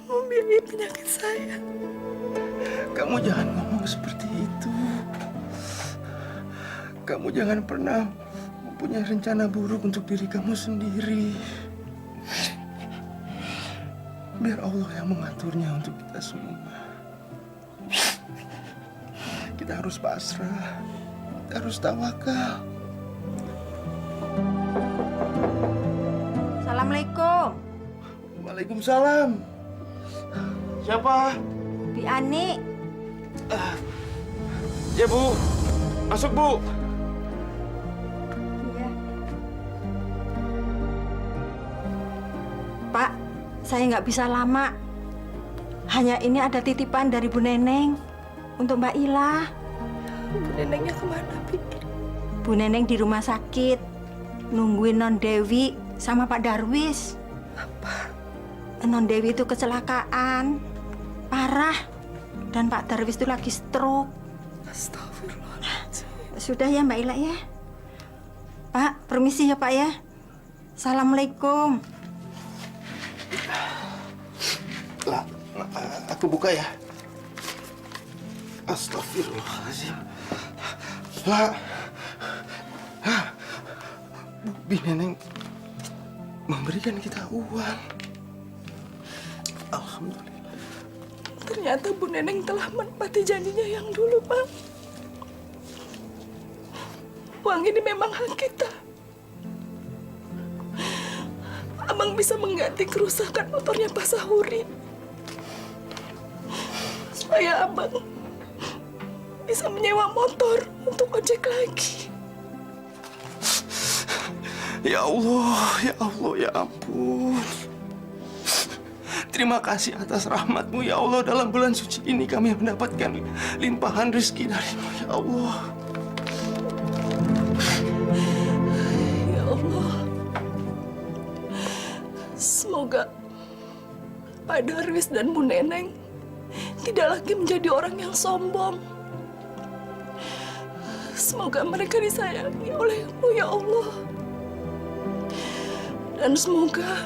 membiayai penyakit saya. Kamu jangan ngomong seperti itu. Kamu jangan pernah mempunyai rencana buruk untuk diri kamu sendiri. Biar Allah yang mengaturnya untuk kita semua. Kita harus pasrah. Kita harus tawakal. Assalamualaikum. Waalaikumsalam. Siapa? Bi Ani. Ya, Bu. Masuk, Bu. Pak, saya nggak bisa lama. Hanya ini ada titipan dari Bu Neneng untuk Mbak Ila. Bu Nenengnya kemana, Bi? Bu Neneng di rumah sakit, nungguin Non Dewi sama Pak Darwis. Apa? Non Dewi itu kecelakaan parah dan Pak Darwis itu lagi stroke. Astagfirullahaladzim. Sudah ya Mbak Ila ya. Pak, permisi ya Pak ya. Assalamualaikum. Lah, aku buka ya. Astagfirullahaladzim. Lah, Bu Neneng memberikan kita uang. Alhamdulillah. Ternyata Bu Neneng telah menepati janjinya yang dulu, Pak. Uang ini memang hak kita. Abang bisa mengganti kerusakan motornya Pak Sahuri. Supaya Abang bisa menyewa motor untuk ojek lagi. Ya Allah, ya ampun. Terima kasih atas rahmat-Mu ya Allah. Dalam bulan suci ini kami mendapatkan limpahan rezeki dari-Mu ya Allah. Ya Allah. Semoga Pak Darwis dan Bu Neneng tidak lagi menjadi orang yang sombong. Semoga mereka disayangi oleh-Mu ya Allah. Dan semoga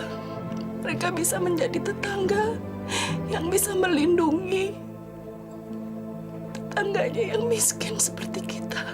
mereka bisa menjadi tetangga yang bisa melindungi tetangganya yang miskin seperti kita.